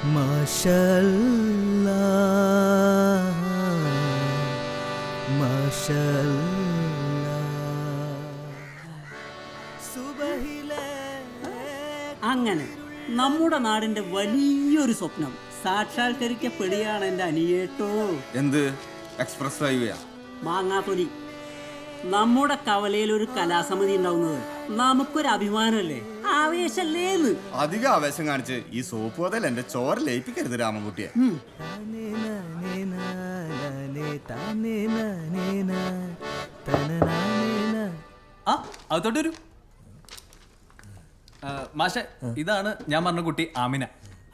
മാഷല്ലാ മാഷല്ലാ സുബഹിലെ. അങ്ങനെ നമ്മുടെ നാടിന്റെ വലിയൊരു സ്വപ്നം സാക്ഷാത്കരിക്കപ്പെടുകയാണ് എൻ്റെ അനിയേട്ടോ. എന്ത് എക്സ്പ്രസ് ഹൈവേയാ? മാങ്ങാത്തൊലി. നമ്മുടെ കവലയിൽ ഒരു കലാസമിതി ഉണ്ടാവുന്നത് നമുക്കൊരു അഭിമാനമല്ലേ, ആവേശല്ലേന്ന്. അധിക ആവേശം കാണിച്ച് ഈ സോപ്പ് മുതൽ എന്റെ ചോര ലയിപ്പിക്കരുത് രാമൻകുട്ടിയെ. അതോട്ട് വരൂ മാഷെ. ഇതാണ് ഞാൻ പറഞ്ഞ കുട്ടി ആമിന.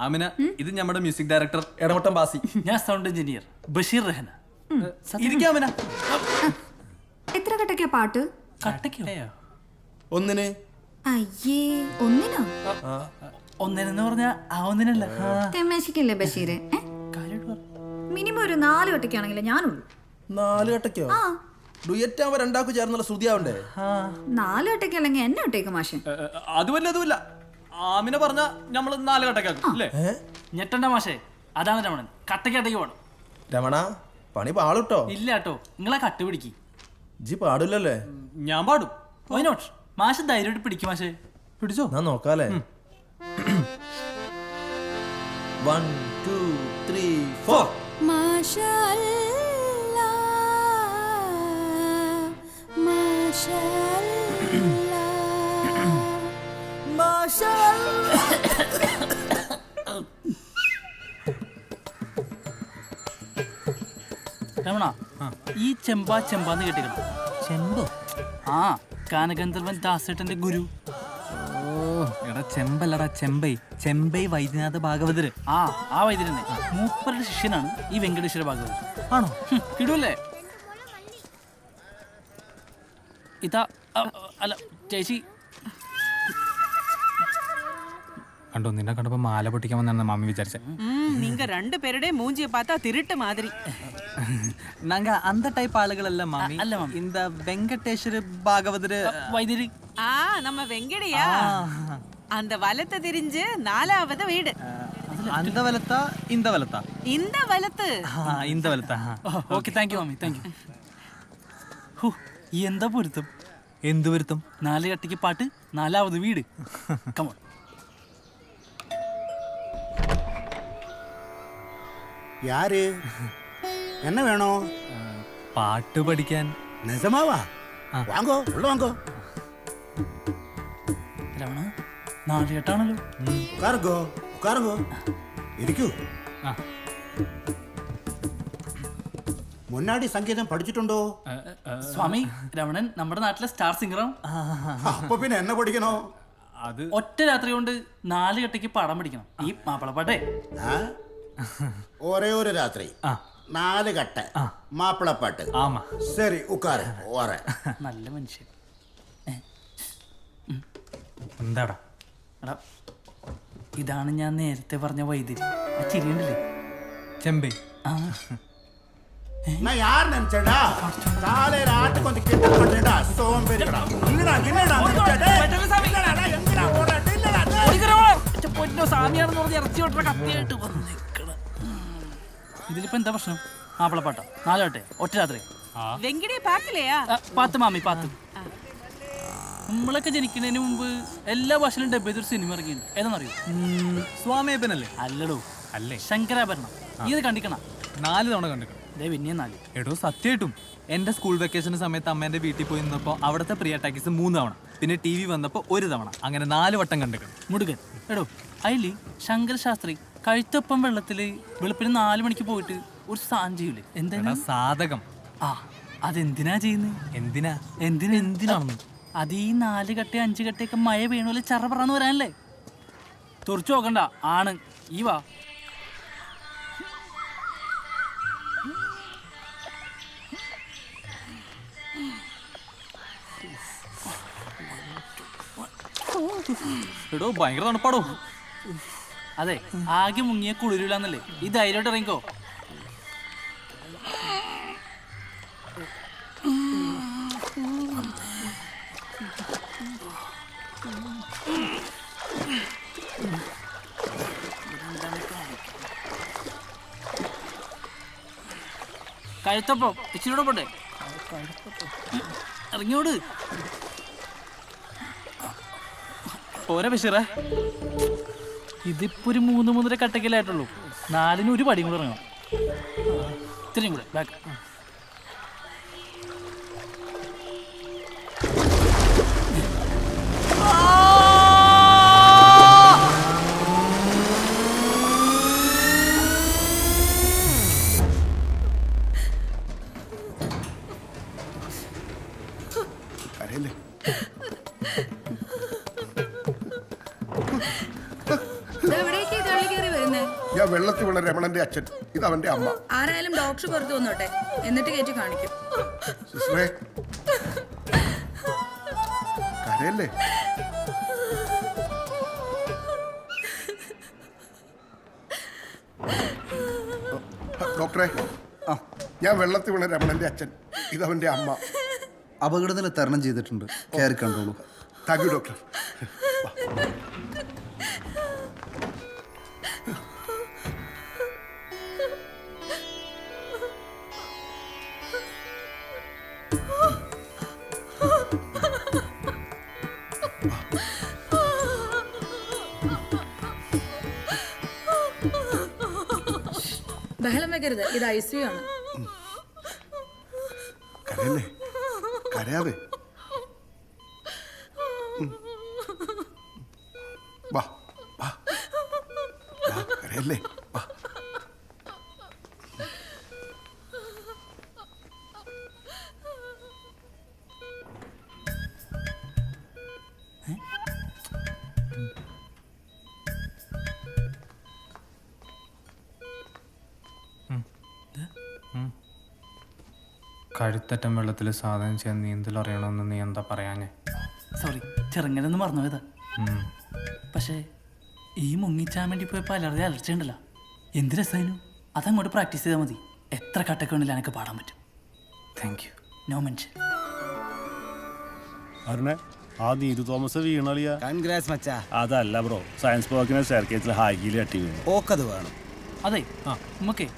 ആമിന, ഇത് നമ്മുടെ മ്യൂസിക് ഡയറക്ടർ എടമട്ടം ബാസി. ഞാൻ സൗണ്ട് എഞ്ചിനീയർ ബഷീർ റഹന. ഇരിക്കാം ആമിന. എത്ര കട്ടക്കാ പാട്ട്? കട്ടക്കോ? ഒന്നിന്. അയ്യേ, ഒന്നിനോ? ഒന്നിനെന്ന് പറഞ്ഞാ ആ ഒന്നിനല്ല. തെമ്മേശിക്കല്ലേ ബഷീര്? മിനിമം ഒരു 4 കട്ടക്കാണെങ്കിലേ ഞാനുള്ളൂ. 4 കട്ടക്കോ? ആ, ഡുയറ്റ് ആവുമ്പോ രണ്ടാക്കും ചേർന്നുള്ള ശ്രുതിയാവണ്ടേ? 4 കട്ടക്കല്ലെങ്കിൽ എന്നെ ഇട്ടേക്ക് മാഷെ. അതുമല്ല ആമിന പറഞ്ഞ നമ്മള് 4 കട്ടക്കാക്കും അല്ലേ? ഞെട്ടണ്ട മാഷേ, അതാണ് രമണൻ. കട്ടയ്ക്ക് പോണം. രമണ, പണി പാളുട്ടോ. ഇല്ല കേട്ടോ, നിങ്ങളെ കട്ട് പിടിക്ക്. ജി പാടില്ലല്ലേ? ഞാൻ പാടും. വൈനോട്ട് മാഷ് ധൈര്യമായിട്ട് പിടിക്കും മാഷേ. പിടിച്ചോ? ഞാൻ നോക്കാലേ. 1 2 3 4. മാഷല്ലാ മാഷല്ലാ മാഷല്ലാ. രമണ, ഈ ചെമ്പാന്ന് കേട്ടിക്കണം? ചെമ്പോ? ആ, ഗാനഗന്ധർവൻ ദാസേട്ടന്റെ ഗുരു. എടാ ചെമ്പല്ലടാ, ചെമ്പൈ വൈദ്യനാഥ ഭാഗവതര്. ആ വൈദ്യൻ തന്നെ. മൂപ്പരുടെ ശിഷ്യനാണ് ഈ വെങ്കടേശ്വര ഭാഗവതർ. ആണോ? കിടൂല്ലേ? ഇതാ അല്ല ചേച്ചി കണ്ടോ, നിന്നെ കണ്ടപ്പോ മാല പൊട്ടിക്കാൻ വന്നാണ് മാമി വിചാരിച്ചേ. நீங்க 2 பேருடைய மூஞ்சியை பார்த்தா திருட்டு மாதிரி. நாங்க அந்த டைப் ஆளுகளல்ல மாமி. அல்ல மாமி, இந்த வெங்கடேஸ்வர பாகவதர் വൈദ്യര്. நம்ம வெங்கடையா? அந்த வலத்தை திரிஞ்சு 4வது வீடு. அந்த வலத்தா இந்த வலத்தா? இந்த வலத்து. இந்த വലത്താ. ഓക്കെ, താങ്ക് യു മാമി, താങ്ക് യു. എന്താ പൊരുത്തം? എന്ത് പൊരുത്തം? 4 കട്ടയ്ക്ക് പാട്ട്, 4வது വീട്. കമോൺ. யாரு? என்ன வேணும்? പാട്ട് പഠിക്കാൻ. நிஜமாவா? வாங்கோ, உள்ள வாங்கோ. രമണ, 4 കെട്ടാണല്ലോ. உட்காருங்கோ, உட்காருங்கோ. இருக்கு. முன்னாடி சங்கீதம் படிச்சிட்டுண்டோ? സ്വാമി, രമണൻ നമ്മുടെ നാട്ടിലെ സ്റ്റാർ സിംഗറാണ്. அப்ப பின்ன என்ன படிக்கணும்? അത് ഒറ്റ രാത്രി കൊണ്ട് 4 കെട്ടയ്ക്ക് പാടാൻ പഠിക്കണം. ഈ മാപ്പിളപ്പാട്ടേ. ஒரே ஒரு ராத்திரி 4 கட்டை மாப்பிளப்பாட்டு. ആമാ. சரி உட்காரு, வரேன். നല്ല മനുഷ്യൻ. എന്താടാ? എടാ, ഇതാണ് ഞാൻ നേരത്തെ പറഞ്ഞ വൈദ്യുതി. ആ ചിരിയുണ്ടല്ലേ? ചെമ്പൈ. நான் யார் நினைச்சேடா? காலையில ஆட்டுக்கு வந்து கிட்ட பண்றேடா, சோம்பேறிடா. என்னடா என்னடா நினைச்சடே? என்னடா எங்கடா ஓடா? இல்லடா. സ്വാമിയാണെന്ന് പറഞ്ഞ് ഇറച്ചി വിട്ട കത്തിയായിട്ട് വന്നിക്കണ. ഇതിലിപ്പോ എന്താ പ്രശ്നം? മാപ്പിളപ്പാട്ട 4 കട്ടെ ഒറ്റ രാത്രി. வெங்கடைய பார்க்கலையா? പാത്ത് മാമി, പാത്ത്. നമ്മളൊക്കെ ജനിക്കുന്നതിന് മുമ്പ് എല്ലാ ഭാഷയിലും ഡബ് ചെയ്തൊരു സിനിമ ഇറങ്ങിയിട്ടുണ്ട്. ഏതാണെന്നറിയോ? സ്വാമിയപ്പനല്ലേ? അല്ലടോ, അല്ലേ? ശങ്കരാഭരണം. ഇത് കണ്ടിക്കണ? 4 തവണ കണ്ടിക്കണം. പിന്നെയും 4. എടോ സത്യമായിട്ടും എൻ്റെ സ്കൂൾ വെക്കേഷൻ സമയത്ത് അമ്മേൻ്റെ വീട്ടിൽ പോയി നിന്നപ്പോൾ അവിടുത്തെ പ്രിയ ടാക്കീസ് 3 തവണ, പിന്നെ TV വന്നപ്പോൾ 1 തവണ, അങ്ങനെ 4 വട്ടം കണ്ടിക്കണം. മുടുകൻ. എടോ, അതില് ശങ്കര ശാസ്ത്രി കഴുത്തൊപ്പം വെള്ളത്തില് വെളുപ്പിന് 4 മണിക്ക് പോയിട്ട് ഒരു സാധനം ചെയ്യൂലേ? എന്താ? സാധകം. ആ, അതെന്തിനാ ചെയ്യുന്നത്? എന്തിനാണെന്ന്? അത് ഈ 4 കട്ടയും 5 കട്ടയൊക്കെ മഴ വീണ ചറ പറന്ന് വരാനല്ലേ? തുറച്ചു നോക്കണ്ട, ആണ്. ഈ വാ. എടോ ഭയങ്കര തണുപ്പാടോ. അതെ, ആകെ മുങ്ങിയ കുളിരില്ലാന്നല്ലേ? ഈ ധൈര്യമായിട്ട് ഇറങ്ങിക്കോ. കഴുത്തപ്പം ഇച്ചിരിയോടെ പോട്ടെ. ഇറങ്ങിയോട്. പോരെ ബഷീറേ, ഇതിപ്പോ ഒരു 3-3.5 കട്ടക്കലായിട്ടുള്ളൂ. 4-ന് ഒരു പടിയും കൂടെ ഇറങ്ങണം. ഇത്രയും കൂടെ ബാക്ക്. കരയല്ലേ? എവിടേക്ക് തള്ളി കയറി വരുന്നേ? ഞാൻ വെള്ളത്തിൽ വീണ രമണന്റെ അച്ഛൻ, ഇത് അവന്റെ അമ്മ. ആരായാലും ഡോക്ടർ പുറത്ത് വന്നോട്ടെ, എന്നിട്ട് കയറ്റി കാണിക്കും. സിസ്റ്ററെ കരയല്ലേ? ഡോക്ടറെ, ഞാൻ വെള്ളത്തിൽ വീണ രമണന്റെ അച്ഛൻ, ഇത് അവന്റെ അമ്മ. അപകടത്തിൽ തരണം ചെയ്തിട്ടുണ്ട്, കയറി കണ്ടോളൂ. Thank you doctor. ബഹളം വെക്കരുത്, ഇത് ICU ആണ്. കരയല്ലേ? കരയാതെ വാ വാ വാ, കരയല്ലേ? വാ. കഴുത്തറ്റം വെള്ളത്തിൽ സാധനം ചെയ്യാൻ നീന്തൽ അറിയണമെന്ന് നീ എന്താ പറയാഞ്ഞേ? സോറി, ചെറുങ്ങനൊന്നും മറന്നുപോയതാ. പക്ഷേ ഈ മുങ്ങിച്ചാൻ വേണ്ടി പോയപ്പോൾ അലർജി ഉണ്ടല്ലോ, എന്ത് രസമായിരുന്നു. അതങ്ങോട്ട് പ്രാക്ടീസ് ചെയ്താൽ മതി. എത്ര കട്ടൊക്കെ ഉണ്ടെങ്കിൽ എനിക്ക് പാടാൻ പറ്റും. Thank you. No mention. ആ നീതു തോമസ് വീണളിയാ. കൺഗ്രാറ്റ്സ് മച്ചാ. അതല്ല ബ്രോ, സയൻസ് ബ്ലോക്കിനെ സ്റ്റെയർകേസിൽ ഹൈഗിൽ തട്ടി വീണു. ഓക്കത് വേണം. അതെ, നമുക്കേ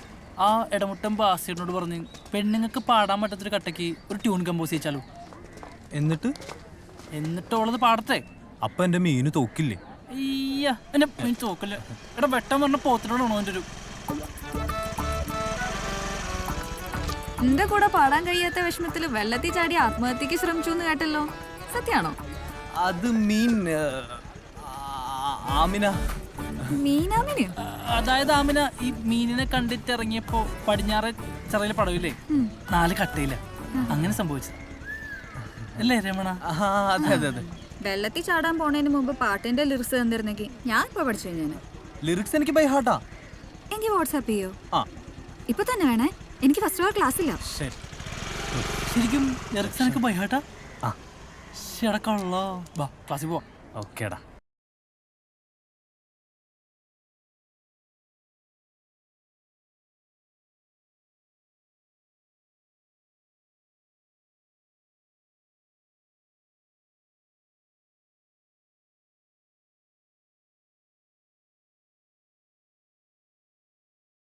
ആ ഇടമുട്ടം ബാസിയോട് പറഞ്ഞ് പെണ്ണുങ്ങൾക്ക് പാടാൻ പറ്റാത്തൊരു കട്ടയ്ക്ക് ഒരു ട്യൂൺ കമ്പോസ് ചെയ്യിച്ചാലോ. എന്നിട്ടുള്ളത് പാടത്തെ. അപ്പൊ എന്റെ മീന് തോക്കില്ലേ? അയ്യ, എന്നെ മീൻ തോക്കല്ല. എടാ വെട്ടം പറഞ്ഞ പോത്തിനോടാണോ എൻ്റെ ഒരു. എന്റെ കൂടെ പാടാൻ കഴിയാത്ത വിഷമത്തിൽ വെള്ളത്തിൽ ചാടി ആത്മഹത്യക്ക് ശ്രമിച്ചു എന്ന് കേട്ടല്ലോ, സത്യാണോ? അത് മീൻ ആമിന. മീനാമിനെയോ? അതായത് ആമിന ഈ മീനിനെ കണ്ടിട്ട് ഇറങ്ങിയപ്പോ പടിഞ്ഞാറ് ചെറിയ പടവില്ലേ, 4 കട്ടയില്ല, അങ്ങനെ സംഭവിച്ചത് അല്ലേ രമണ? അതെ അതെ അതെ. വെള്ളത്തിൽ ചാടാൻ പോണതിന് മുമ്പ് പാട്ടിന്റെ ലിറിക്സ് തന്നിരുന്നെങ്കിൽ ഞാൻ ഇപ്പൊ പഠിച്ചു കഴിഞ്ഞാൽ. ലിറിക്സ് എനിക്ക് ബൈ ഹാർട്ടാ. എനിക്ക് വാട്സാപ്പ് ചെയ്യോ? ആ ഇപ്പൊ തന്നെ വേണേ, എനിക്ക് ഫസ്റ്റ് അവർ ക്ലാസ് ഇല്ല. ശരി. ശരിക്കും ലിറിക്സ് എനിക്ക് ബൈ ഹാർട്ടാ. ശടക്കമുള്ളോ, വാ ക്ലാസ്സിൽ പോവാം. ഓക്കേടാ.